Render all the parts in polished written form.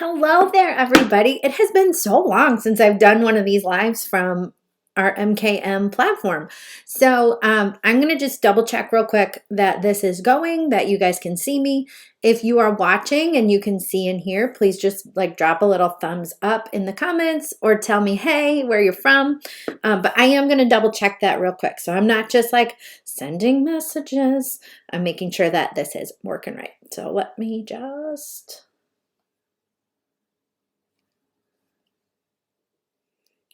Hello there, everybody. It has been so long since I've done one of these lives from our MKM platform. So I'm going to just double check real quick that this is going, that you guys can see me. If you are watching and you can see and hear, please just drop a little thumbs up in the comments or tell me, hey, where you're from. But I am going to double check that real quick. So I'm not just sending messages. I'm making sure that this is working right. So let me just...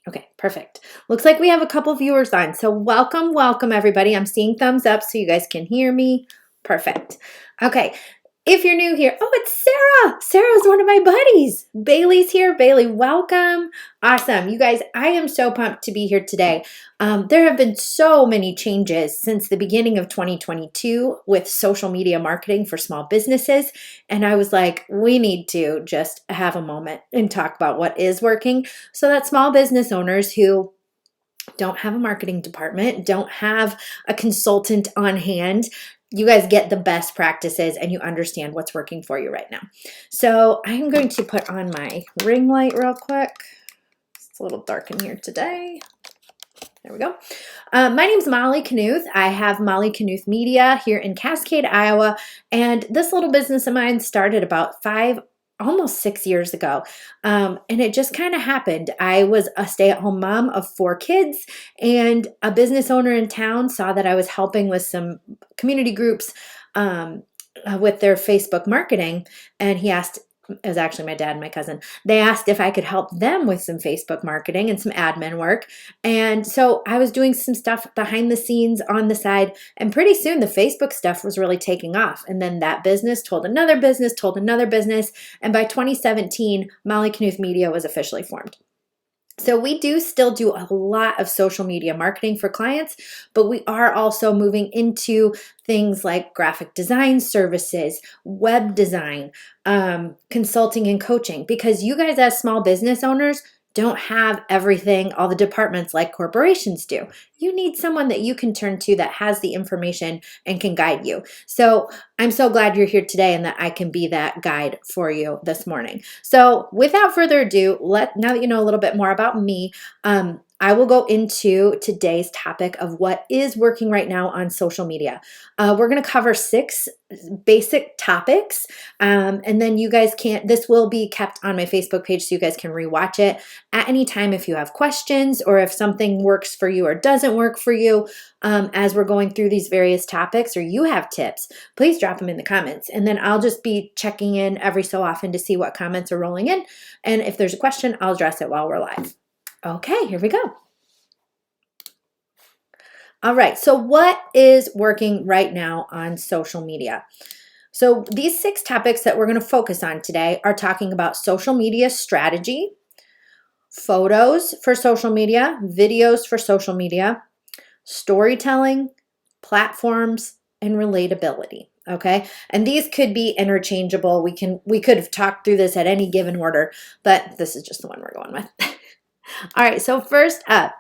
Okay, perfect. Looks like we have a couple viewers on. So welcome everybody. I'm seeing thumbs up so you guys can hear me. Perfect. Okay, if you're new here, oh, it's Sarah. Sarah's one of my buddies. Bailey's here. Bailey, welcome. Awesome. You guys, I am so pumped to be here today. There have been so many changes since the beginning of 2022 with social media marketing for small businesses. And I was like, we need to just have a moment and talk about what is working so that small business owners who don't have a marketing department, don't have a consultant on hand, you guys get the best practices and you understand what's working for you right now. So I'm going to put on my ring light real quick. It's a little dark in here today. There we go. My name's Molly Knuth. I have Molly Knuth Media here in Cascade, Iowa. And this little business of mine started about almost 6 years ago. And it just kind of happened. I was a stay-at-home mom of 4 kids, and a business owner in town saw that I was helping with some community groups with their Facebook marketing. And he asked, it was actually my dad and my cousin, they asked if I could help them with some Facebook marketing and some admin work. And so I was doing some stuff behind the scenes on the side, and pretty soon the Facebook stuff was really taking off. And then that business told another business, and by 2017, Molly Knuth Media was officially formed. So we do still do a lot of social media marketing for clients, but we are also moving into things like graphic design services, web design, consulting and coaching, because you guys as small business owners don't have everything, all the departments like corporations do. You need someone that you can turn to that has the information and can guide you. So I'm so glad you're here today and that I can be that guide for you this morning. So without further ado, now that you know a little bit more about me, I will go into today's topic of what is working right now on social media. We're going to cover 6 basic topics, and then you guys this will be kept on my Facebook page so you guys can rewatch it at any time if you have questions or if something works for you or doesn't work for you as we're going through these various topics, or you have tips, please drop them in the comments. And then I'll just be checking in every so often to see what comments are rolling in. And if there's a question, I'll address it while we're live. Okay, here we go. All right, so what is working right now on social media? So these 6 topics that we're going to focus on today are talking about social media strategy, photos for social media, videos for social media, storytelling, platforms, and relatability. Okay, and these could be interchangeable. We could have talked through this at any given order, but this is just the one we're going with. All right, so first up,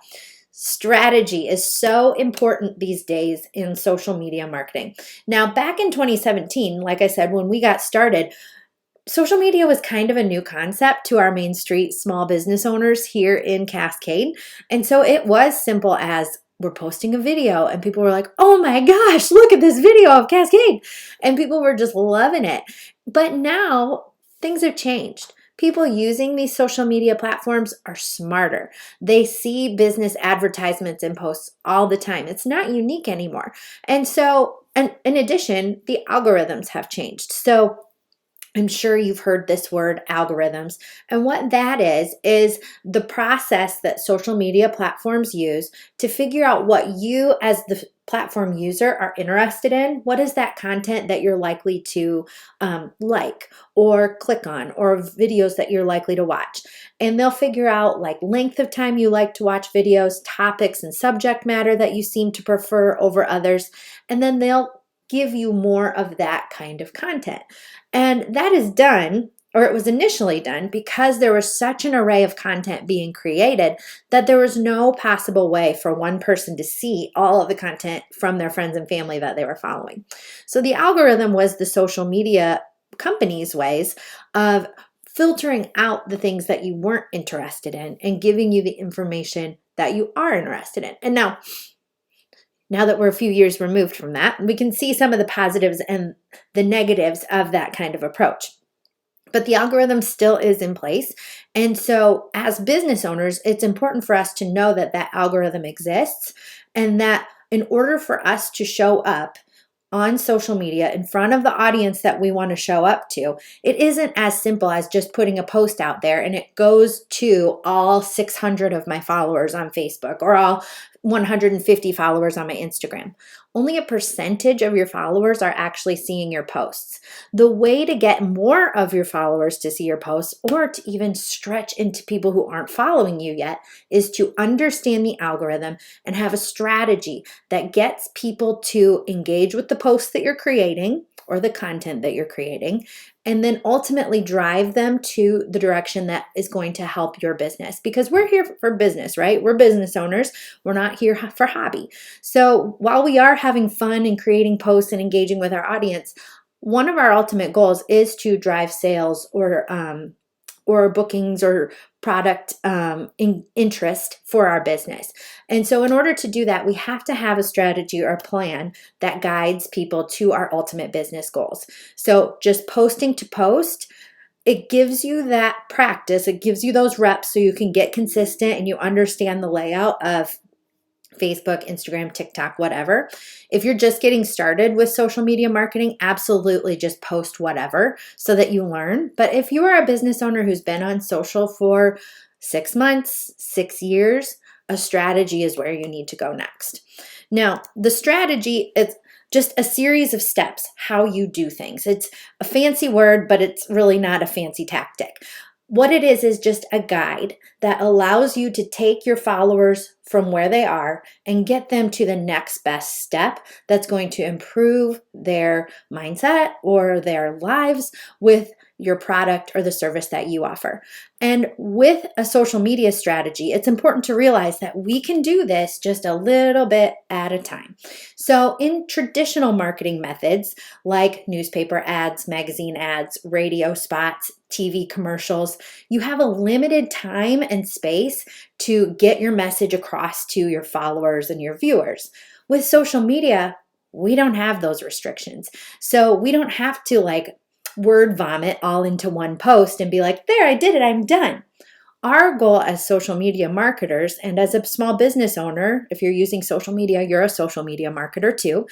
strategy is so important these days in social media marketing. Now, back in 2017, like I said, when we got started, social media was kind of a new concept to our Main Street small business owners here in Cascade. And so it was simple as we're posting a video and people were like, oh my gosh, look at this video of Cascade. And people were just loving it. But now things have changed. People using these social media platforms are smarter. They see business advertisements and posts all the time. It's not unique anymore. And so, and in addition, the algorithms have changed. So I'm sure you've heard this word, algorithms. And what that is the process that social media platforms use to figure out what you as the platform user are interested in. What is that content that you're likely to like or click on, or videos that you're likely to watch? And they'll figure out length of time you like to watch videos, topics and subject matter that you seem to prefer over others. And then they'll give you more of that kind of content. And that is done, or it was initially done, because there was such an array of content being created that there was no possible way for one person to see all of the content from their friends and family that they were following. So the algorithm was the social media companies' ways of filtering out the things that you weren't interested in and giving you the information that you are interested in. And now that we're a few years removed from that, we can see some of the positives and the negatives of that kind of approach. But the algorithm still is in place. And so as business owners, it's important for us to know that that algorithm exists, and that in order for us to show up on social media in front of the audience that we want to show up to, it isn't as simple as just putting a post out there and it goes to all 600 of my followers on Facebook or all 150 followers on my Instagram. Only a percentage of your followers are actually seeing your posts. The way to get more of your followers to see your posts, or to even stretch into people who aren't following you yet, is to understand the algorithm and have a strategy that gets people to engage with the posts that you're creating or the content that you're creating, and then ultimately drive them to the direction that is going to help your business. Because we're here for business, right? We're business owners. We're not here for hobby. So while we are having fun and creating posts and engaging with our audience, one of our ultimate goals is to drive sales or bookings or product interest for our business. And so in order to do that, we have to have a strategy or a plan that guides people to our ultimate business goals. So just posting to post, it gives you that practice, it gives you those reps so you can get consistent and you understand the layout of Facebook, Instagram, TikTok, whatever. If you're just getting started with social media marketing, absolutely just post whatever so that you learn. But if you are a business owner who's been on social for 6 months, 6 years, a strategy is where you need to go next. Now, the strategy is just a series of steps, how you do things. It's a fancy word, but it's really not a fancy tactic. What it is just a guide that allows you to take your followers from where they are and get them to the next best step that's going to improve their mindset or their lives with your product or the service that you offer. And with a social media strategy, it's important to realize that we can do this just a little bit at a time. So in traditional marketing methods like newspaper ads, magazine ads, radio spots, TV commercials, you have a limited time and space to get your message across to your followers and your viewers. With social media, we don't have those restrictions. So we don't have to word vomit all into one post and be like, there, I did it, I'm done. Our goal as social media marketers and as a small business owner, if you're using social media, you're a social media marketer too.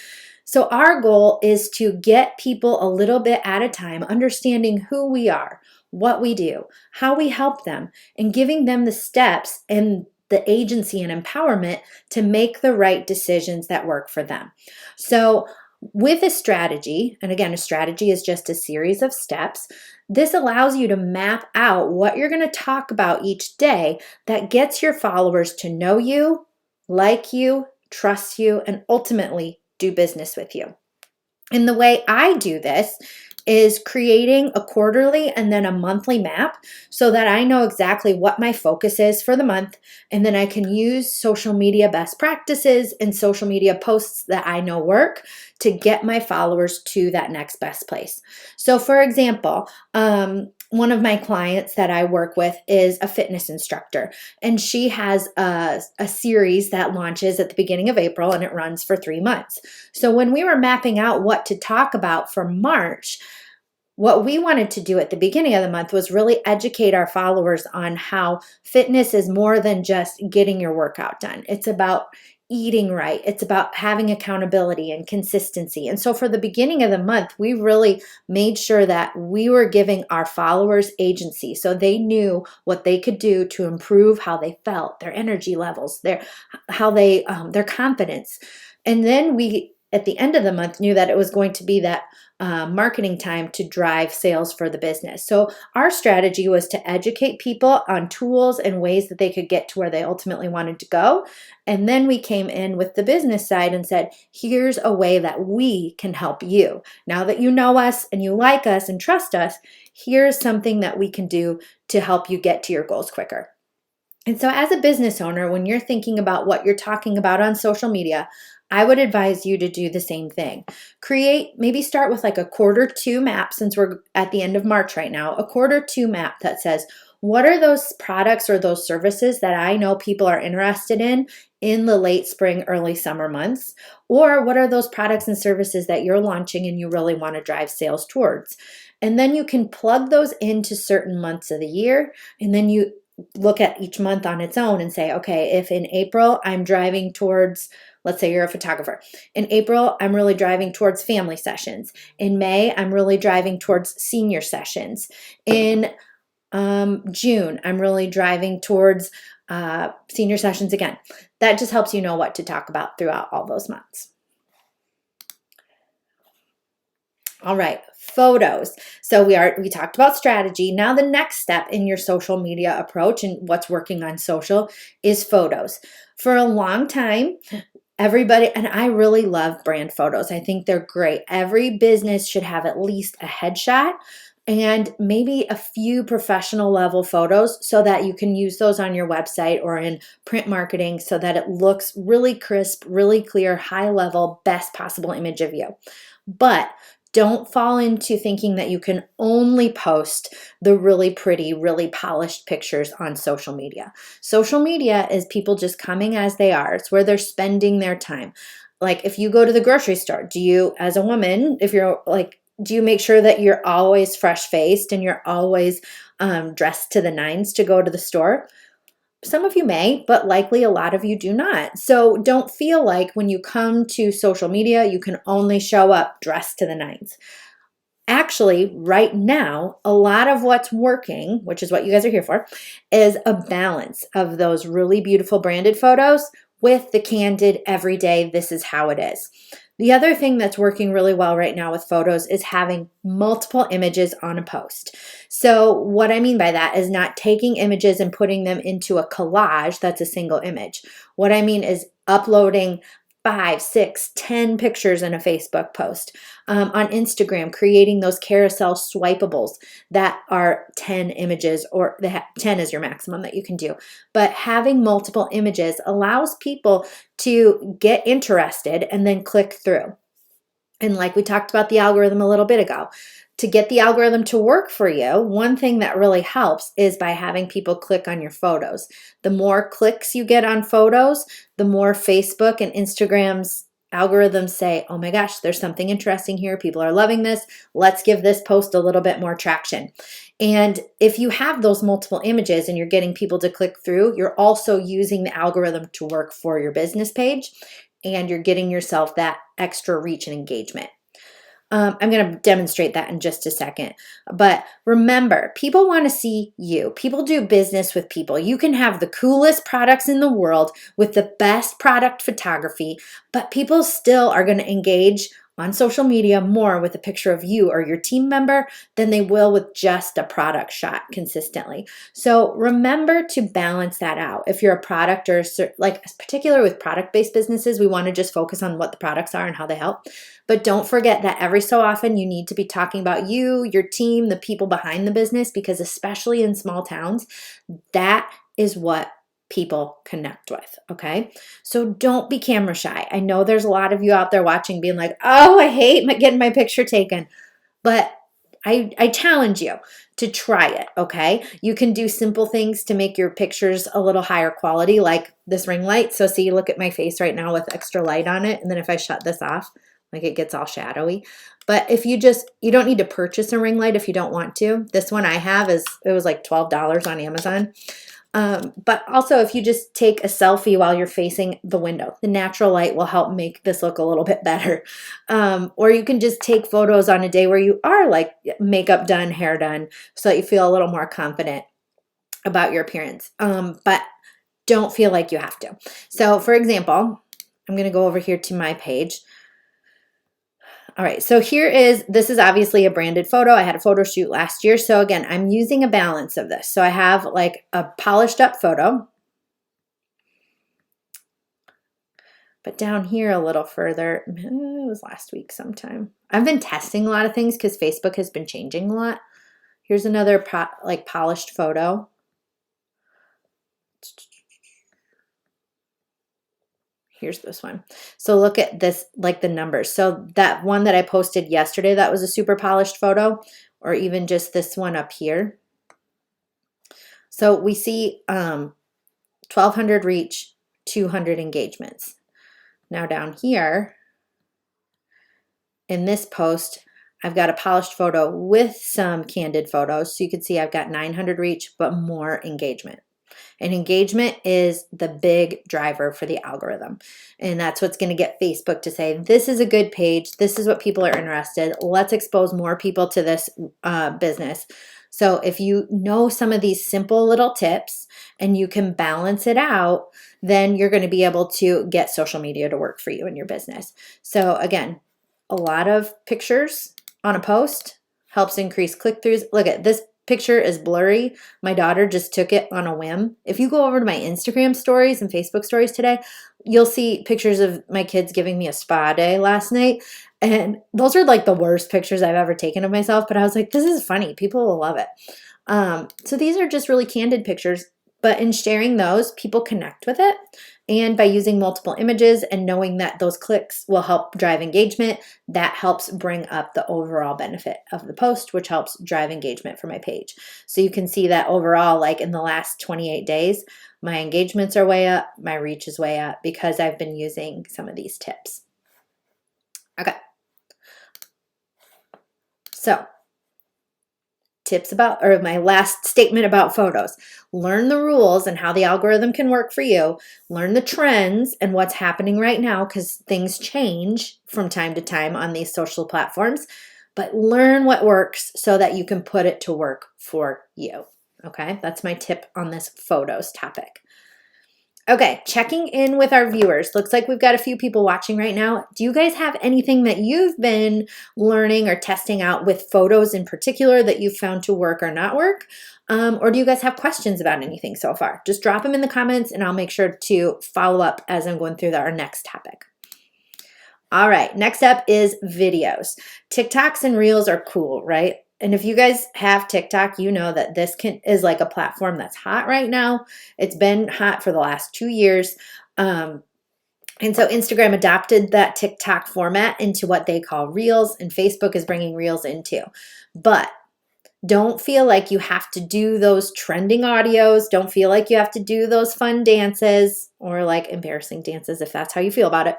So our goal is to get people a little bit at a time, understanding who we are, what we do, how we help them, and giving them the steps and the agency and empowerment to make the right decisions that work for them. So with a strategy, and again, a strategy is just a series of steps, this allows you to map out what you're going to talk about each day that gets your followers to know you, like you, trust you, and ultimately do business with you. And the way I do this is creating a quarterly and then a monthly map so that I know exactly what my focus is for the month, and then I can use social media best practices and social media posts that I know work to get my followers to that next best place. So for example, one of my clients that I work with is a fitness instructor, and she has a series that launches at the beginning of April and it runs for 3 months. So when we were mapping out what to talk about for March, what we wanted to do at the beginning of the month was really educate our followers on how fitness is more than just getting your workout done. It's about eating right. It's about having accountability and consistency. And so for the beginning of the month, we really made sure that we were giving our followers agency so they knew what they could do to improve how they felt, their energy levels, their confidence. And then we, at the end of the month, knew that it was going to be that marketing time to drive sales for the business. So our strategy was to educate people on tools and ways that they could get to where they ultimately wanted to go. And then we came in with the business side and said, here's a way that we can help you. Now that you know us and you like us and trust us, here's something that we can do to help you get to your goals quicker. And so as a business owner, when you're thinking about what you're talking about on social media, I would advise you to do the same thing. Maybe start with like a Q2 map, since we're at the end of March right now, a Q2 map that says, what are those products or those services that I know people are interested in the late spring, early summer months? Or what are those products and services that you're launching and you really want to drive sales towards? And then you can plug those into certain months of the year. And then you look at each month on its own and say, okay, if in April I'm driving towards, let's say you're a photographer. In April, I'm really driving towards family sessions. In May, I'm really driving towards senior sessions. In June, I'm really driving towards senior sessions again. That just helps you know what to talk about throughout all those months. All right, photos. So we talked about strategy. Now the next step in your social media approach and what's working on social is photos. For a long time, everybody, and I really love brand photos. I think they're great. Every business should have at least a headshot and maybe a few professional level photos so that you can use those on your website or in print marketing so that it looks really crisp, really clear, high level, best possible image of you. But don't fall into thinking that you can only post the really pretty, really polished pictures on social media. Social media is people just coming as they are. It's where they're spending their time. Like if you go to the grocery store, do you, as a woman, if you're like, do you make sure that you're always fresh faced and you're always dressed to the nines to go to the store? Some of you may, but likely a lot of you do not. So don't feel like when you come to social media, you can only show up dressed to the nines. Actually, right now, a lot of what's working, which is what you guys are here for, is a balance of those really beautiful branded photos with the candid, everyday, this is how it is. The other thing that's working really well right now with photos is having multiple images on a post. So what I mean by that is not taking images and putting them into a collage that's a single image. What I mean is uploading 5, 6, 10 pictures in a Facebook post. On Instagram, creating those carousel swipables that are 10 images, or 10 is your maximum that you can do. But having multiple images allows people to get interested and then click through. And like we talked about the algorithm a little bit ago, to get the algorithm to work for you, one thing that really helps is by having people click on your photos. The more clicks you get on photos, the more Facebook and Instagram's algorithms say, oh my gosh, there's something interesting here. People are loving this. Let's give this post a little bit more traction. And if you have those multiple images and you're getting people to click through, you're also using the algorithm to work for your business page, and you're getting yourself that extra reach and engagement. I'm going to demonstrate that in just a second. But remember, people want to see you. People do business with people. You can have the coolest products in the world with the best product photography, but people still are going to engage on social media more with a picture of you or your team member than they will with just a product shot consistently. So remember to balance that out. If you're a product or like particularly with product-based businesses, we want to just focus on what the products are and how they help. But don't forget that every so often you need to be talking about you, your team, the people behind the business, because especially in small towns, that is what people connect with, okay? So don't be camera shy. I know there's a lot of you out there watching being like, oh, I hate getting my picture taken. But I challenge you to try it, okay? You can do simple things to make your pictures a little higher quality, like this ring light. So see, look at my face right now with extra light on it. And then if I shut this off, like it gets all shadowy. But if you don't need to purchase a ring light if you don't want to. This one I have it was like $12 on Amazon. But also if you just take a selfie while you're facing the window, the natural light will help make this look a little bit better. Or you can just take photos on a day where you are like makeup done, hair done, so that you feel a little more confident about your appearance. But don't feel like you have to. So for example, I'm going to go over here to my page. All right, so this is obviously a branded photo. I had a photo shoot last year. So again, I'm using a balance of this. So I have like a polished up photo. But down here a little further, it was last week sometime. I've been testing a lot of things because Facebook has been changing a lot. Here's another polished photo. Here's this one. So look at this, like the numbers. So that one that I posted yesterday, that was a super polished photo, or even just this one up here. So we see 1,200 reach, 200 engagements. Now down here in this post, I've got a polished photo with some candid photos. So you can see I've got 900 reach, but more engagement. And engagement is the big driver for the algorithm. And that's what's going to get Facebook to say, this is a good page. This is what people are interested. Let's expose more people to this business. So if you know some of these simple little tips and you can balance it out, then you're going to be able to get social media to work for you in your business. So again, a lot of pictures on a post helps increase click-throughs. Look at this picture is blurry. My daughter just took it on a whim. If you go over to my Instagram stories and Facebook stories today, you'll see pictures of my kids giving me a spa day last night. And those are like the worst pictures I've ever taken of myself. But I was like, this is funny. People will love it. So these are just really candid pictures. But in sharing those, people connect with it. And by using multiple images and knowing that those clicks will help drive engagement, that helps bring up the overall benefit of the post, which helps drive engagement for my page. So you can see that overall, like in the last 28 days, my engagements are way up, my reach is way up because I've been using some of these tips. Okay. So tips about, or my last statement about photos. Learn the rules and how the algorithm can work for you. Learn the trends and what's happening right now because things change from time to time on these social platforms. But learn what works so that you can put it to work for you. Okay, that's my tip on this photos topic. Okay, checking in with our viewers. Looks like we've got a few people watching right now. Do you guys have anything that you've been learning or testing out with photos in particular that you've found to work or not work? Or do you guys have questions about anything so far? Just drop them in the comments and I'll make sure to follow up as I'm going through our next topic. All right, next up is videos. TikToks and Reels are cool, right? And if you guys have TikTok, you know that this is like a platform that's hot right now. It's been hot for the last 2 years. And so Instagram adopted that TikTok format into what they call Reels, and Facebook is bringing Reels into. But don't feel like you have to do those trending audios. Don't feel like you have to do those fun dances or like embarrassing dances if that's how you feel about it.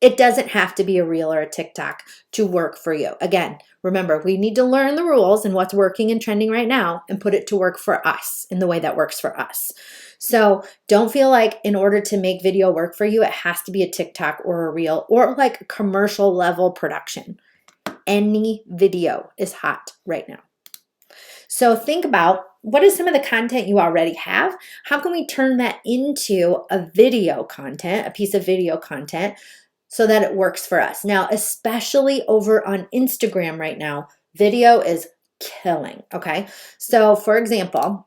It doesn't have to be a Reel or a TikTok to work for you. Again, remember, we need to learn the rules and what's working and trending right now and put it to work for us in the way that works for us. So don't feel like in order to make video work for you, it has to be a TikTok or a Reel or like a commercial level production. Any video is hot right now. So think about what is some of the content you already have? How can we turn that into a video content, a piece of video content, so that it works for us? Now, especially over on Instagram right now, video is killing, okay? So for example,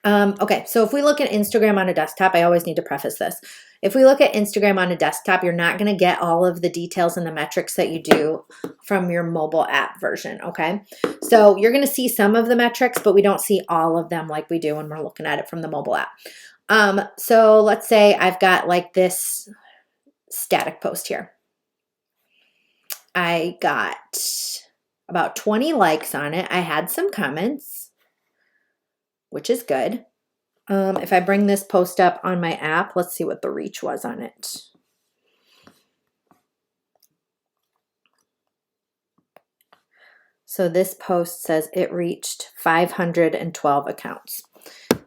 so if we look at Instagram on a desktop, I always need to preface this. If we look at Instagram on a desktop, you're not going to get all of the details and the metrics that you do from your mobile app version, okay? So you're going to see some of the metrics, but we don't see all of them like we do when we're looking at it from the mobile app. So let's say I've got like this static post here. I got about 20 likes on it. I had some comments, which is good. If I bring this post up on my app, let's see what the reach was on it. So this post says it reached 512 accounts.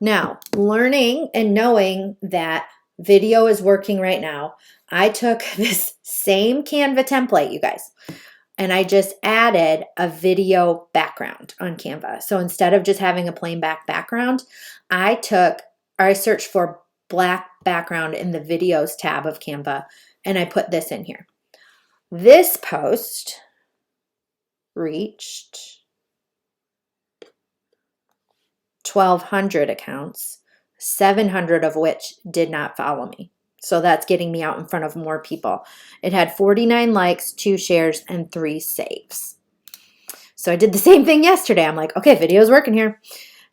Now, learning and knowing that video is working right now, I took this same Canva template, you guys, and I just added a video background on Canva. So instead of just having a plain background, I searched for black background in the videos tab of Canva, and I put this in here. This post reached 1,200 accounts, 700 of which did not follow me. So that's getting me out in front of more people. It had 49 likes, 2 shares, and 3 saves. So I did the same thing yesterday. I'm like, okay, video's working here.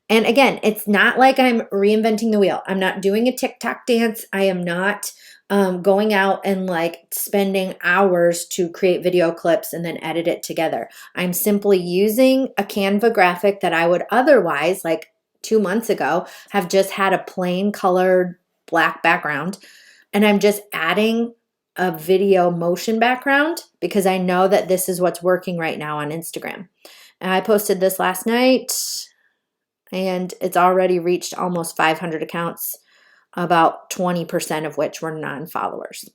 And again, it's not like I'm reinventing the wheel. I'm not doing a TikTok dance. I am not going out and like spending hours to create video clips and then edit it together. I'm simply using a Canva graphic that I would otherwise, like 2 months ago, have just had a plain colored black background. And I'm just adding a video motion background because I know that this is what's working right now on Instagram. And I posted this last night and it's already reached almost 500 accounts, about 20% of which were non-followers.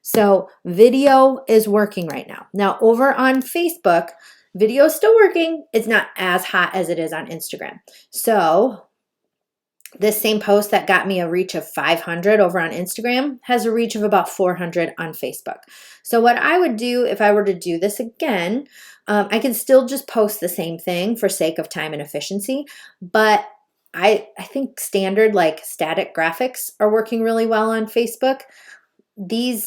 So video is working right now. Now over on Facebook, video is still working. It's not as hot as it is on Instagram. So this same post that got me a reach of 500 over on Instagram has a reach of about 400 on Facebook. So what I would do if I were to do this again, I can still just post the same thing for sake of time and efficiency, but I think standard like static graphics are working really well on Facebook. The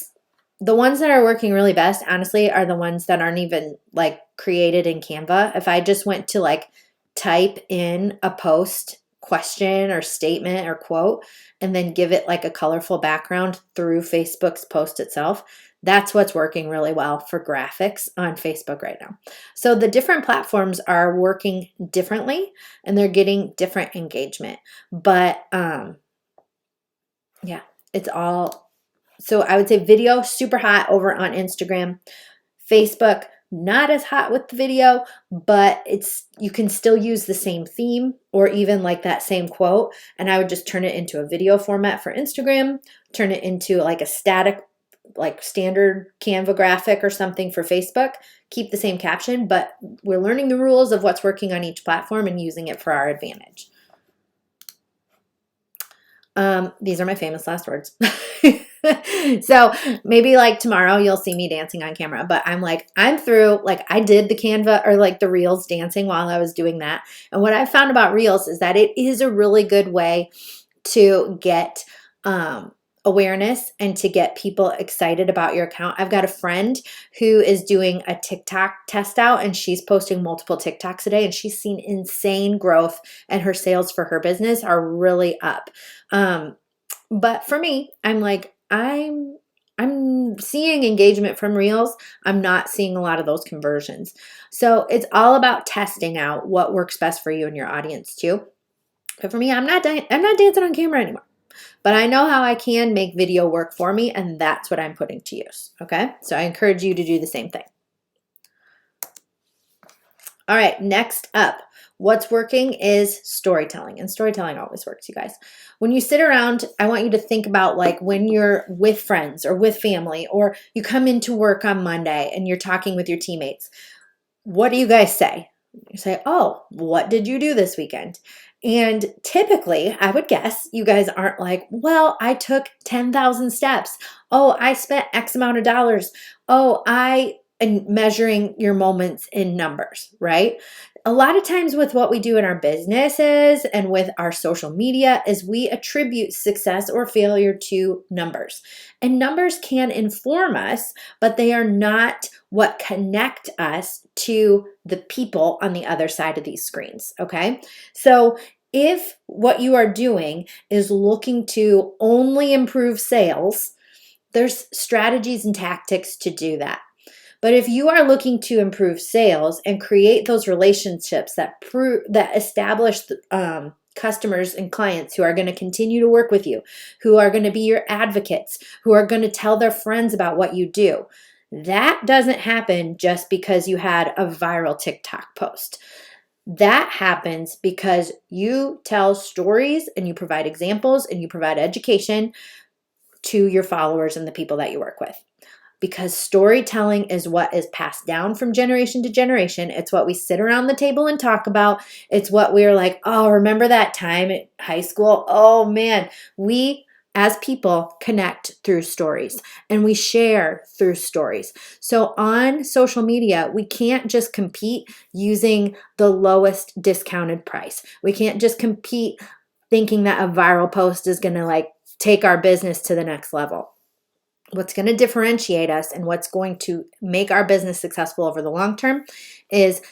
ones that are working really best, honestly, are the ones that aren't even like created in Canva. If I just went to like type in a post question or statement or quote and then give it like a colorful background through Facebook's post itself, that's what's working really well for graphics on Facebook right now. So the different platforms are working differently and they're getting different engagement. But yeah, it's all, so I would say video super hot over on Instagram. Facebook not as hot with the video, but you can still use the same theme or even like that same quote, and I would just turn it into a video format for Instagram, turn it into like a static like standard Canva graphic or something for Facebook, keep the same caption, but we're learning the rules of what's working on each platform and using it for our advantage. These are my famous last words. So maybe like tomorrow you'll see me dancing on camera, but I'm through, like I did the Canva or like the Reels dancing while I was doing that. And what I found about Reels is that it is a really good way to get awareness and to get people excited about your account. I've got a friend who is doing a TikTok test out and she's posting multiple TikToks a day and she's seen insane growth and her sales for her business are really up. But for me, I'm seeing engagement from Reels. I'm not seeing a lot of those conversions. So it's all about testing out what works best for you and your audience too. But for me, I'm not dancing on camera anymore. But I know how I can make video work for me, and that's what I'm putting to use. Okay? So I encourage you to do the same thing. All right, next up, what's working is storytelling, and storytelling always works, you guys. When you sit around, I want you to think about like when you're with friends or with family, or you come into work on Monday and you're talking with your teammates. What do you guys say? You say, oh, what did you do this weekend? And typically, I would guess you guys aren't like, well, I took 10,000 steps. Oh, I spent X amount of dollars. And measuring your moments in numbers, right? A lot of times with what we do in our businesses and with our social media is we attribute success or failure to numbers. And numbers can inform us, but they are not what connect us to the people on the other side of these screens, okay? So if what you are doing is looking to only improve sales, there's strategies and tactics to do that. But if you are looking to improve sales and create those relationships that establish customers and clients who are going to continue to work with you, who are going to be your advocates, who are going to tell their friends about what you do, that doesn't happen just because you had a viral TikTok post. That happens because you tell stories and you provide examples and you provide education to your followers and the people that you work with. Because storytelling is what is passed down from generation to generation. It's what we sit around the table and talk about. It's what we're like, oh, remember that time at high school? Oh man, we as people connect through stories and we share through stories. So on social media, we can't just compete using the lowest discounted price. We can't just compete thinking that a viral post is going to like take our business to the next level. What's going to differentiate us and what's going to make our business successful over the long term is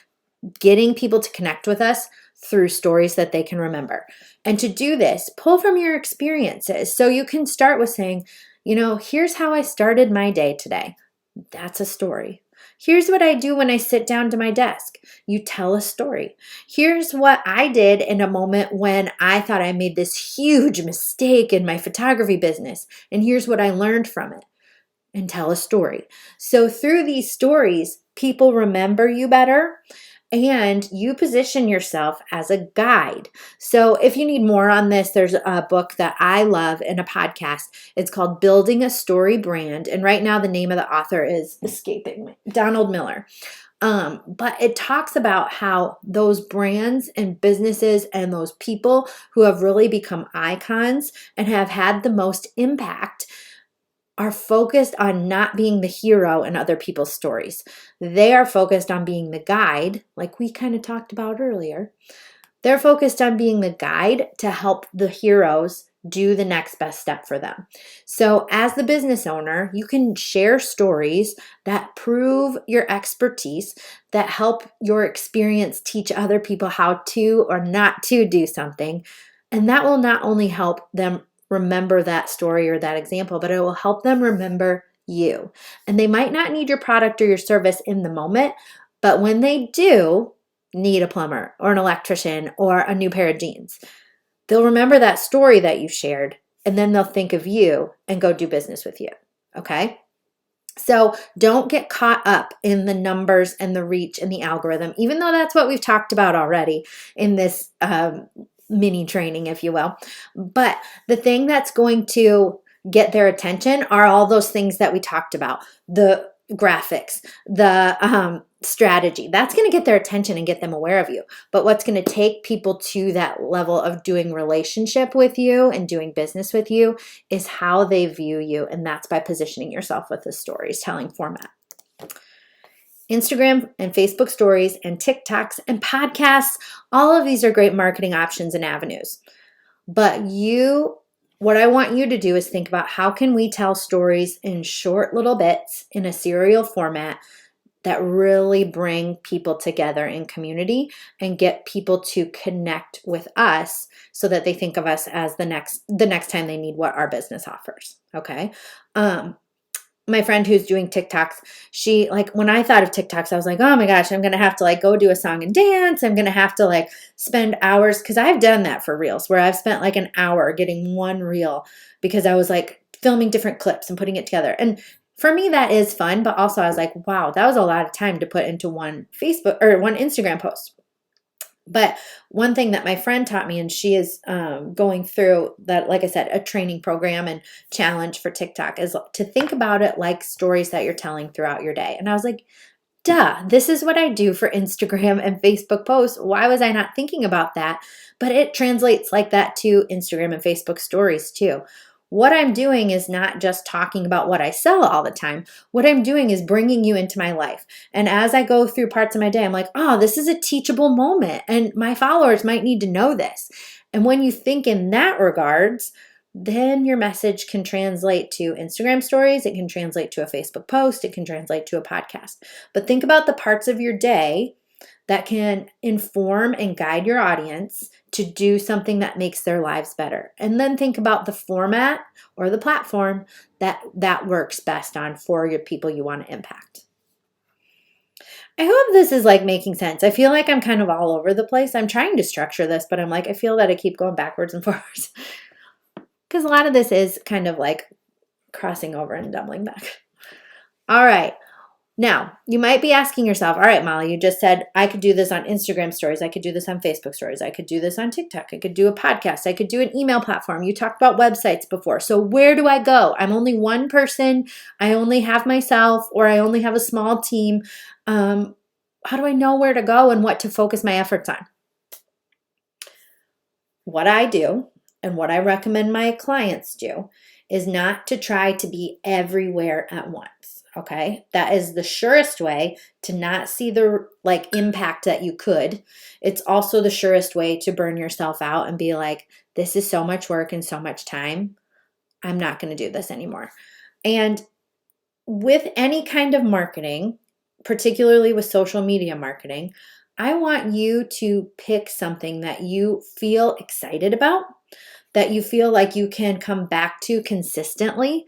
getting people to connect with us through stories that they can remember. And to do this, pull from your experiences. So you can start with saying, here's how I started my day today. That's a story. Here's what I do when I sit down to my desk. You tell a story. Here's what I did in a moment when I thought I made this huge mistake in my photography business. And here's what I learned from it. And tell a story. So through these stories, people remember you better and you position yourself as a guide. So if you need more on this, there's a book that I love and a podcast. It's called Building a Story Brand. And right now the name of the author is escaping me, Donald Miller. But it talks about how those brands and businesses and those people who have really become icons and have had the most impact are focused on not being the hero in other people's stories. They are focused on being the guide, like we kind of talked about earlier. They're focused on being the guide to help the heroes do the next best step for them. So as the business owner, you can share stories that prove your expertise, that help your experience teach other people how to or not to do something. And that will not only help them remember that story or that example, but it will help them remember you. And they might not need your product or your service in the moment, but when they do need a plumber or an electrician or a new pair of jeans, they'll remember that story that you shared, and then they'll think of you and go do business with you. Okay? So don't get caught up in the numbers and the reach and the algorithm, even though that's what we've talked about already in this mini training, if you will. But the thing that's going to get their attention are all those things that we talked about. The graphics, the strategy. That's going to get their attention and get them aware of you. But what's going to take people to that level of doing relationship with you and doing business with you is how they view you. And that's by positioning yourself with the storytelling format. Instagram and Facebook stories and TikToks and podcasts, all of these are great marketing options and avenues. But what I want you to do is think about how can we tell stories in short little bits in a serial format that really bring people together in community and get people to connect with us so that they think of us as the next time they need what our business offers. Okay. My friend who's doing TikToks, she when I thought of TikToks, I was like, oh my gosh, I'm going to have to go do a song and dance. I'm going to have to spend hours, because I've done that for reels where I've spent an hour getting one reel because I was filming different clips and putting it together. And for me, that is fun. But also I was like, wow, that was a lot of time to put into one Facebook or one Instagram post. But one thing that my friend taught me, and she is going through that, like I said, a training program and challenge for TikTok, is to think about it like stories that you're telling throughout your day. And I was like, duh, this is what I do for Instagram and Facebook posts. Why was I not thinking about that? But it translates like that to Instagram and Facebook stories too. What I'm doing is not just talking about what I sell all the time. What I'm doing is bringing you into my life. And as I go through parts of my day, I'm like, oh, this is a teachable moment. And my followers might need to know this. And when you think in that regards, then your message can translate to Instagram stories. It can translate to a Facebook post. It can translate to a podcast. But think about the parts of your day that can inform and guide your audience to do something that makes their lives better. And then think about the format or the platform that works best on for your people you want to impact. I hope this is making sense. I feel like I'm kind of all over the place. I'm trying to structure this, but I feel that I keep going backwards and forwards because a lot of this is kind of crossing over and doubling back. All right. Now, you might be asking yourself, all right, Molly, you just said I could do this on Instagram stories. I could do this on Facebook stories. I could do this on TikTok. I could do a podcast. I could do an email platform. You talked about websites before. So where do I go? I'm only one person. I only have myself, or I only have a small team. How do I know where to go and what to focus my efforts on? What I do and what I recommend my clients do is not to try to be everywhere at once. Okay, that is the surest way to not see the impact that you could. It's also the surest way to burn yourself out and be like, this is so much work and so much time. I'm not going to do this anymore. And with any kind of marketing, particularly with social media marketing, I want you to pick something that you feel excited about, that you feel like you can come back to consistently,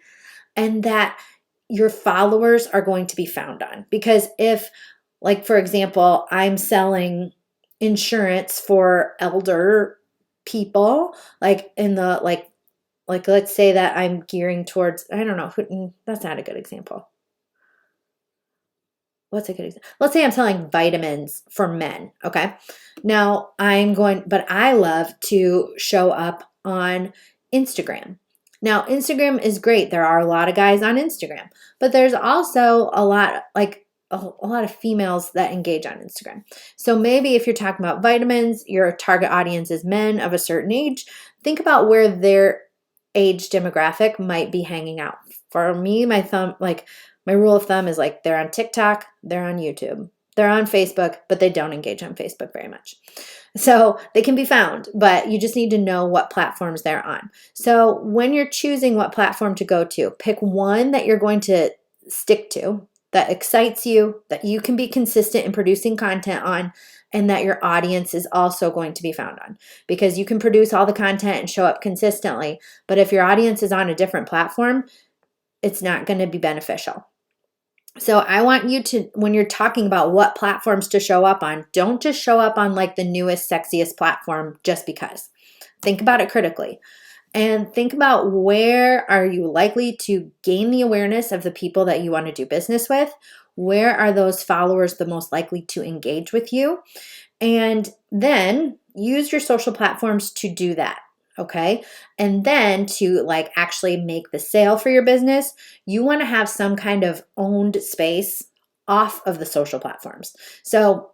and that your followers are going to be found on. Because if, like, for example, I'm selling insurance for elder people, like in the, like let's say that I'm gearing towards, I don't know, that's not a good example. What's a good example? Let's say I'm selling vitamins for men. Okay. Now but I love to show up on Instagram. Now, Instagram is great. There are a lot of guys on Instagram, but there's also a lot, like a lot of females that engage on Instagram. So maybe if you're talking about vitamins, your target audience is men of a certain age. Think about where their age demographic might be hanging out. For me, my rule of thumb is like they're on TikTok, they're on YouTube, they're on Facebook, but they don't engage on Facebook very much. So they can be found, but you just need to know what platforms they're on. So when you're choosing what platform to go to, pick one that you're going to stick to, that excites you, that you can be consistent in producing content on, and that your audience is also going to be found on. Because you can produce all the content and show up consistently, but if your audience is on a different platform, it's not going to be beneficial. So I want you to, when you're talking about what platforms to show up on, don't just show up on like the newest, sexiest platform just because. Think about it critically. And think about, where are you likely to gain the awareness of the people that you want to do business with? Where are those followers the most likely to engage with you? And then use your social platforms to do that. Okay. And then to like actually make the sale for your business, you want to have some kind of owned space off of the social platforms. So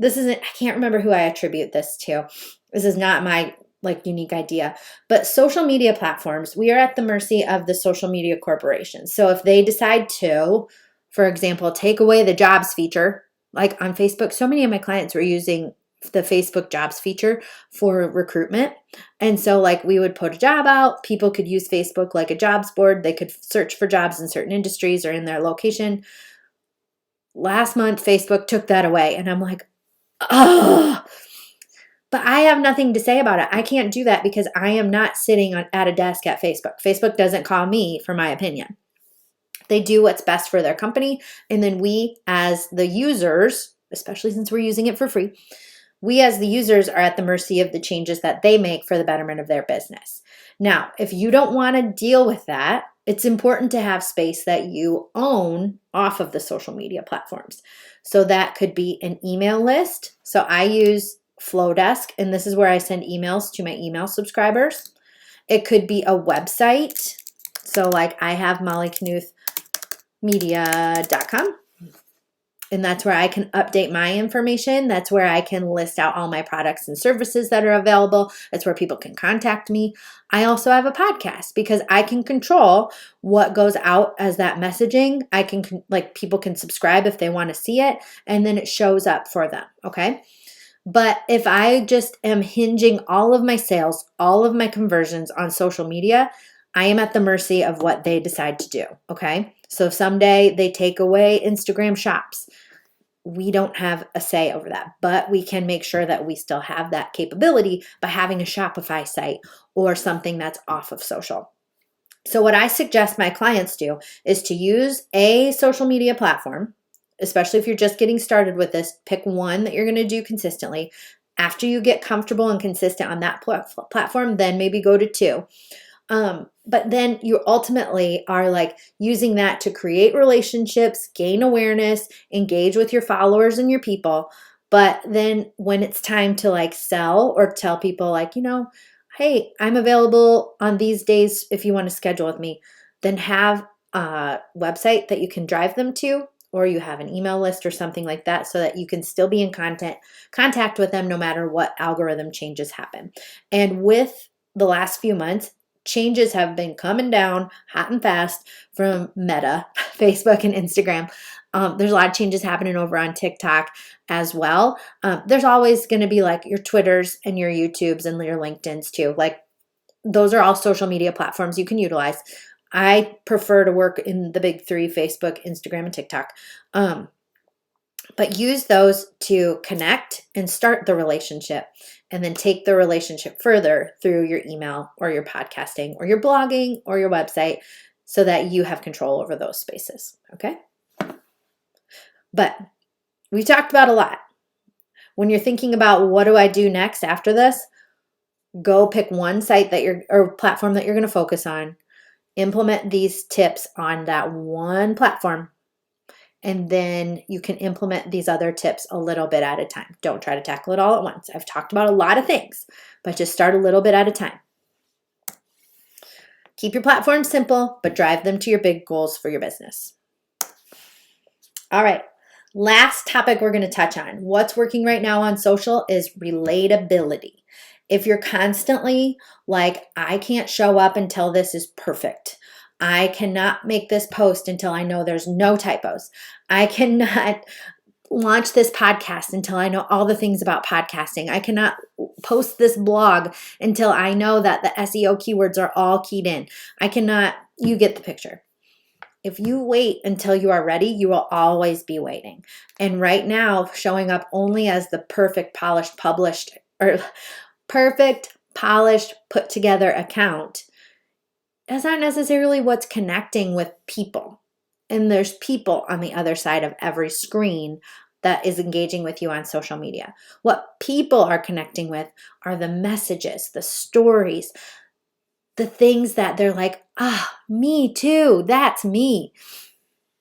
I can't remember who I attribute this to. This is not my like unique idea, but social media platforms, we are at the mercy of the social media corporations. So if they decide to, for example, take away the jobs feature, like on Facebook, so many of my clients were using the Facebook jobs feature for recruitment. And so like we would put a job out, people could use Facebook like a jobs board. They could search for jobs in certain industries or in their location. Last month, Facebook took that away. And I'm like, oh, but I have nothing to say about it. I can't do that because I am not sitting at a desk at Facebook. Facebook doesn't call me for my opinion. They do what's best for their company. And then we, as the users, especially since we're using it for free, we as the users are at the mercy of the changes that they make for the betterment of their business. Now, if you don't want to deal with that, it's important to have space that you own off of the social media platforms. So that could be an email list. So I use Flowdesk, and this is where I send emails to my email subscribers. It could be a website. So like I have mollyknuthmedia.com. And that's where I can update my information. That's where I can list out all my products and services that are available. That's where people can contact me. I also have a podcast because I can control what goes out as that messaging. I can, like, people can subscribe if they want to see it, and then it shows up for them. Okay. But if I just am hinging all of my sales, all of my conversions on social media, I am at the mercy of what they decide to do. Okay. So if someday they take away Instagram shops, we don't have a say over that, but we can make sure that we still have that capability by having a Shopify site or something that's off of social. So what I suggest my clients do is to use a social media platform, especially if you're just getting started with this. Pick one that you're going to do consistently. After you get comfortable and consistent on that platform, then maybe go to two. But then you ultimately are like using that to create relationships, gain awareness, engage with your followers and your people. But then when it's time to like sell or tell people like, hey, I'm available on these days if you want to schedule with me, then have a website that you can drive them to, or you have an email list or something like that so that you can still be in contact with them no matter what algorithm changes happen. And with the last few months, changes have been coming down hot and fast from Meta, Facebook, and Instagram. There's a lot of changes happening over on TikTok as well. There's always going to be like your Twitters and your YouTubes and your LinkedIns too. Like those are all social media platforms you can utilize. I prefer to work in the big three: Facebook, Instagram, and TikTok. But use those to connect and start the relationship, and then take the relationship further through your email or your podcasting or your blogging or your website, so that you have control over those spaces. Okay? But we talked about a lot. When you're thinking about what do I do next after this, go pick one site or platform that you're going to focus on. Implement these tips on that one platform, and then you can implement these other tips a little bit at a time. Don't try to tackle it all at once. I've talked about a lot of things, but just start a little bit at a time. Keep your platform simple, but drive them to your big goals for your business. All right. Last topic we're going to touch on. What's working right now on social is relatability. If you're constantly like, I can't show up until this is perfect. I cannot make this post until I know there's no typos. I cannot launch this podcast until I know all the things about podcasting. I cannot post this blog until I know that the SEO keywords are all keyed in. You get the picture. If you wait until you are ready, you will always be waiting. And right now, showing up only as the perfect, polished, put together account is not necessarily what's connecting with people. And there's people on the other side of every screen that is engaging with you on social media. What people are connecting with are the messages, the stories, the things that they're like, me too, that's me.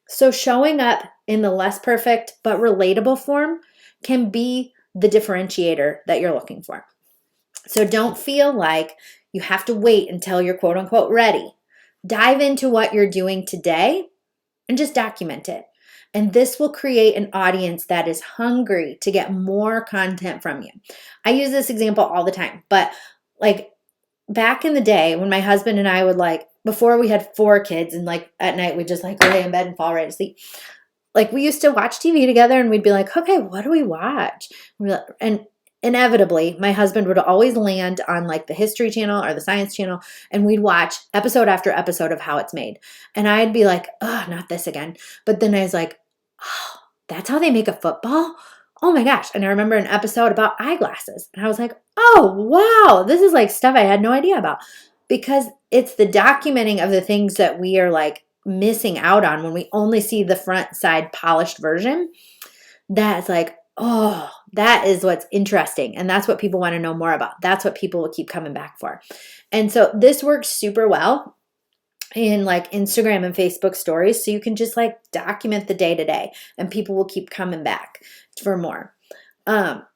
So showing up in the less perfect but relatable form can be the differentiator that you're looking for. So don't feel like you have to wait until you're quote unquote ready. Dive into what you're doing today and just document it. And this will create an audience that is hungry to get more content from you. I use this example all the time, but like back in the day when my husband and I would before we had 4 kids and at night we'd just lay in bed and fall right to sleep. We used to watch TV together and we'd be like, okay, what do we watch? And inevitably, my husband would always land on the History Channel or the Science Channel, and we'd watch episode after episode of how it's made. And I'd be like, oh, not this again. But then I was like, oh, that's how they make a football? Oh my gosh. And I remember an episode about eyeglasses. And I was like, oh, wow, this is stuff I had no idea about. Because it's the documenting of the things that we are missing out on when we only see the front side polished version. That's oh, that is what's interesting. And that's what people want to know more about. That's what people will keep coming back for. And so this works super well in Instagram and Facebook stories. So you can just document the day to day and people will keep coming back for more.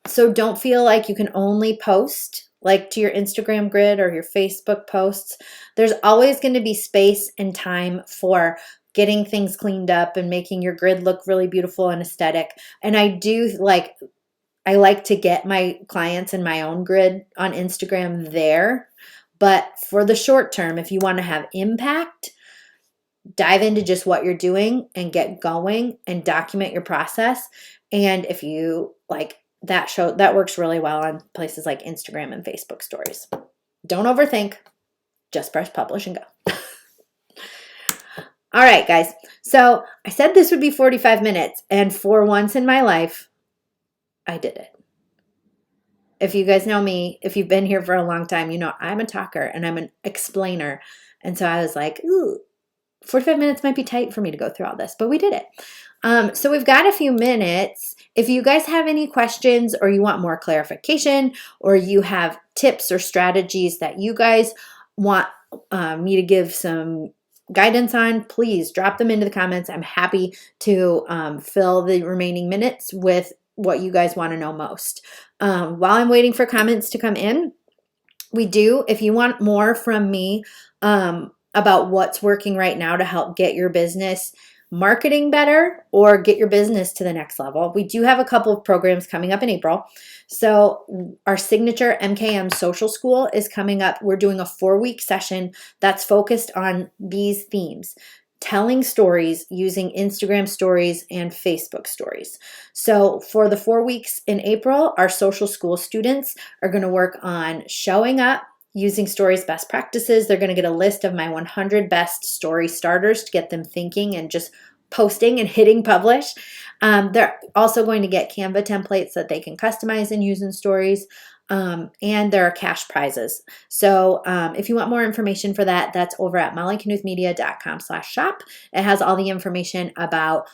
So don't feel like you can only post to your Instagram grid or your Facebook posts. There's always going to be space and time for getting things cleaned up and making your grid look really beautiful and aesthetic. And I like to get my clients in my own grid on Instagram there. But for the short term, if you want to have impact, dive into just what you're doing and get going and document your process. And if you that works really well on places like Instagram and Facebook stories. Don't overthink, just press publish and go. All right, guys. So I said this would be 45 minutes, and for once in my life, I did it. If you guys know me, if you've been here for a long time, you know I'm a talker and I'm an explainer. And so I was like, ooh, 45 minutes might be tight for me to go through all this, but we did it. So we've got a few minutes. If you guys have any questions or you want more clarification or you have tips or strategies that you guys want me to give some guidance on, please drop them into the comments. I'm happy to fill the remaining minutes with what you guys want to know most. While I'm waiting for comments to come in, if you want more from me about what's working right now to help get your business marketing better or get your business to the next level, we do have a couple of programs coming up in April. So our signature MKM Social School is coming up. We're doing a 4-week session that's focused on these themes: telling stories using Instagram stories and Facebook stories. So for the 4 weeks in April, our social school students are going to work on showing up using stories best practices. They're going to get a list of my 100 best story starters to get them thinking and just posting and hitting publish. They're also going to get Canva templates that they can customize and use in stories. And there are cash prizes. So if you want more information for that, that's over at mollyknuthmedia.com/shop. It has all the information about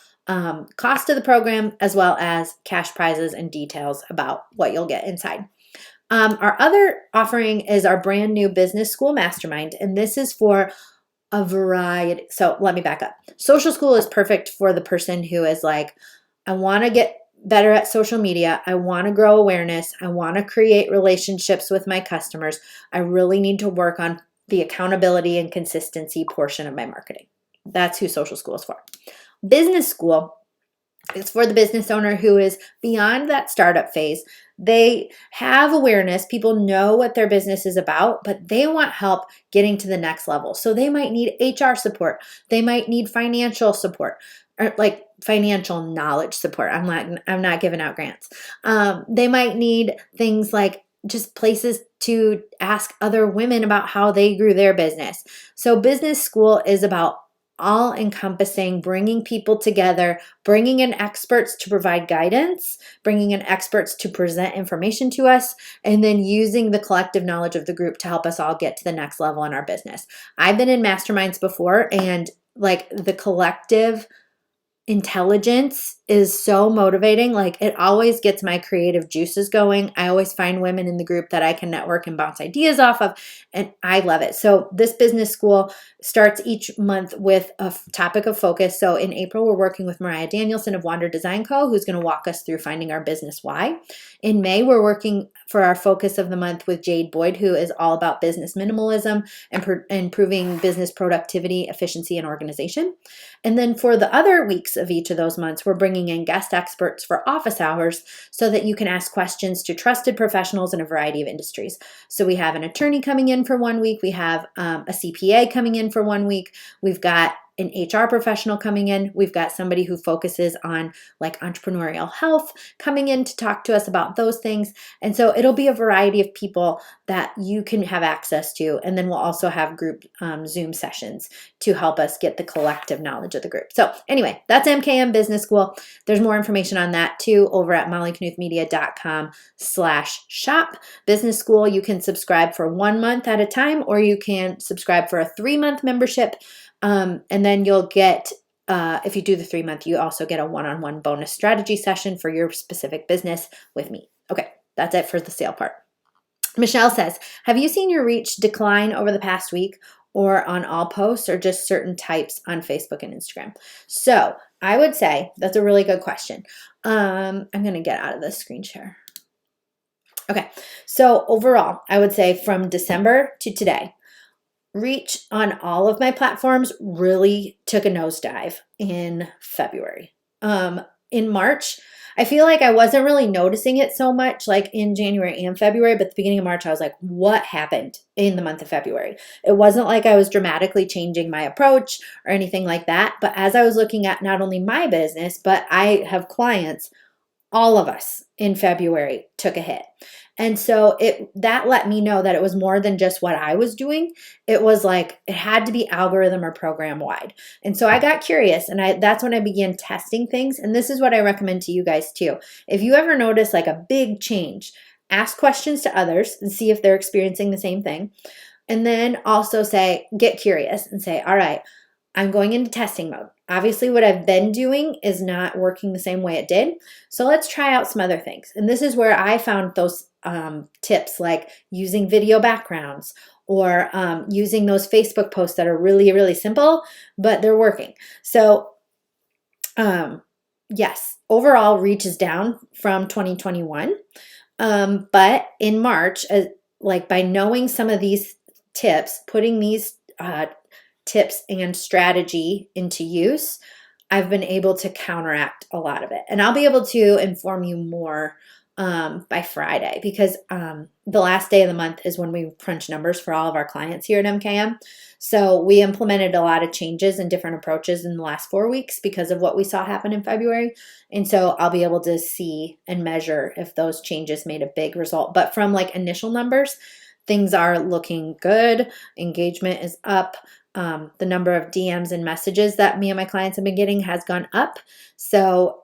cost of the program, as well as cash prizes and details about what you'll get inside. Our other offering is our brand new business school mastermind, and this is for a variety. So let me back up. Social school is perfect for the person who is like, I want to get better at social media. I want to grow awareness. I want to create relationships with my customers. I really need to work on the accountability and consistency portion of my marketing. That's who social school is for. Business school is for the business owner who is beyond that startup phase. They have awareness. People know what their business is about, but they want help getting to the next level. So they might need HR support. They might need financial support, or like financial knowledge support. I'm not giving out grants. They might need things like just places to ask other women about how they grew their business. So business school is about all encompassing, bringing people together, bringing in experts to provide guidance, bringing in experts to present information to us, and then using the collective knowledge of the group to help us all get to the next level in our business. I've been in masterminds before, and like the collective intelligence is so motivating. Like it always gets my creative juices going. I always find women in the group that I can network and bounce ideas off of, and I love it. So this business school starts each month with a topic of focus. So in April, we're working with Mariah Danielson of Wander Design Co., who's going to walk us through finding our business why. In May, we're working for our focus of the month with Jade Boyd, who is all about business minimalism and improving business productivity, efficiency, and organization. And then for the other weeks of each of those months, we're bringing in guest experts for office hours so that you can ask questions to trusted professionals in a variety of industries. So we have an attorney coming in for 1 week. We have a CPA coming in for 1 week. We've got an HR professional coming in. We've got somebody who focuses on like entrepreneurial health coming in to talk to us about those things. And so it'll be a variety of people that you can have access to. And then we'll also have group Zoom sessions to help us get the collective knowledge of the group. So anyway, that's MKM Business School. There's more information on that too over at mollyknuthmedia.com/shop. Business School, you can subscribe for 1 month at a time, or you can subscribe for a 3-month membership. And then you'll get, if you do the 3-month, you also get a one-on-one bonus strategy session for your specific business with me. Okay, that's it for the sale part. Michelle says, have you seen your reach decline over the past week, or on all posts, or just certain types on Facebook and Instagram? So I would say that's a really good question. I'm going to get out of this screen share. Okay, so overall, I would say from December to today, reach on all of my platforms really took a nosedive in February. In March, I feel like I wasn't really noticing it so much like in January and February, but at the beginning of March, I was like, what happened in the month of February? It wasn't like I was dramatically changing my approach or anything like that. But as I was looking at not only my business, but I have clients, all of us in February took a hit. And so that let me know that it was more than just what I was doing. It was like it had to be algorithm or program wide. And so I got curious, and that's when I began testing things. And this is what I recommend to you guys too. If you ever notice like a big change, ask questions to others and see if they're experiencing the same thing. And then also get curious and say, all right, I'm going into testing mode. Obviously, what I've been doing is not working the same way it did. So let's try out some other things. And this is where I found those tips like using video backgrounds or using those Facebook posts that are really, really simple, but they're working. So yes, overall reach is down from 2021. But in March, by knowing some of these tips, putting these tips and strategy into use, I've been able to counteract a lot of it. And I'll be able to inform you more by Friday, because the last day of the month is when we crunch numbers for all of our clients here at MKM. So we implemented a lot of changes and different approaches in the last 4 weeks because of what we saw happen in February. And so I'll be able to see and measure if those changes made a big result. But from like initial numbers, things are looking good. Engagement is up. The number of DMs and messages that me and my clients have been getting has gone up. So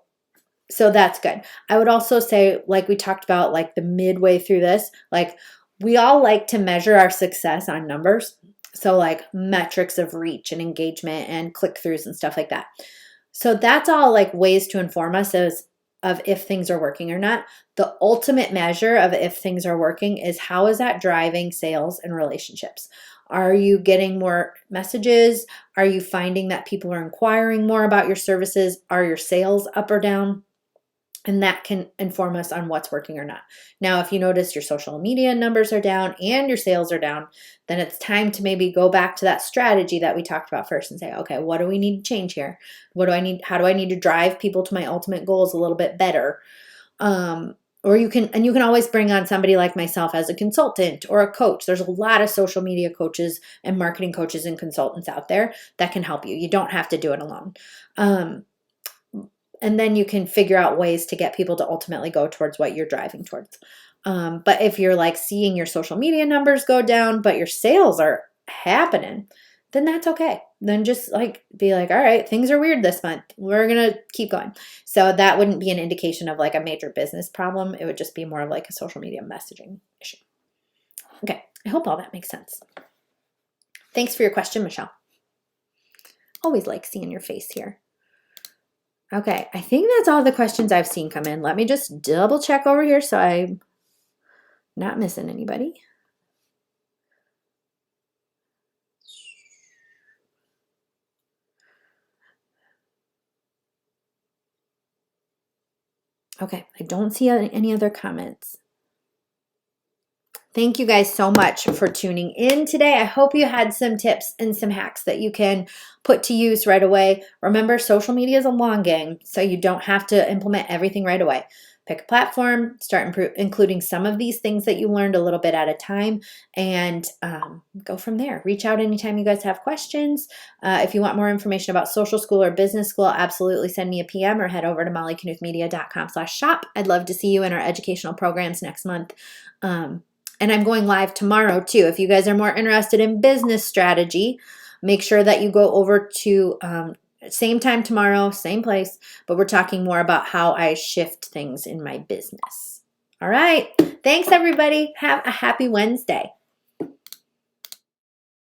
that's good. I would also say, like we talked about, like the midway through this, like we all like to measure our success on numbers. So like metrics of reach and engagement and click-throughs and stuff like that. So that's all like ways to inform us of if things are working or not. The ultimate measure of if things are working is how is that driving sales and relationships? Are you getting more messages? Are you finding that people are inquiring more about your services? Are your sales up or down? And that can inform us on what's working or not. Now, if you notice your social media numbers are down and your sales are down, then it's time to maybe go back to that strategy that we talked about first and say, okay, what do we need to change here? What do I need? How do I need to drive people to my ultimate goals a little bit better? Or you can always bring on somebody like myself as a consultant or a coach. There's a lot of social media coaches and marketing coaches and consultants out there that can help you. You don't have to do it alone. And then you can figure out ways to get people to ultimately go towards what you're driving towards. But if you're like seeing your social media numbers go down, but your sales are happening, then that's okay. Then just like be like, all right, things are weird this month. We're going to keep going. So that wouldn't be an indication of like a major business problem. It would just be more of like a social media messaging issue. Okay. I hope all that makes sense. Thanks for your question, Michelle. Always like seeing your face here. Okay, I think that's all the questions I've seen come in. Let me just double check over here so I'm not missing anybody. Okay, I don't see any other comments. Thank you guys so much for tuning in today. I hope you had some tips and some hacks that you can put to use right away. Remember, social media is a long game, so you don't have to implement everything right away. Pick a platform, start including some of these things that you learned a little bit at a time, and go from there. Reach out anytime you guys have questions. If you want more information about social school or business school, absolutely send me a PM or head over to mollyknuthmedia.com/shop. I'd love to see you in our educational programs next month. And I'm going live tomorrow too. If you guys are more interested in business strategy, make sure that you go over to same time tomorrow, same place, but we're talking more about how I shift things in my business. All right. Thanks, everybody. Have a happy Wednesday.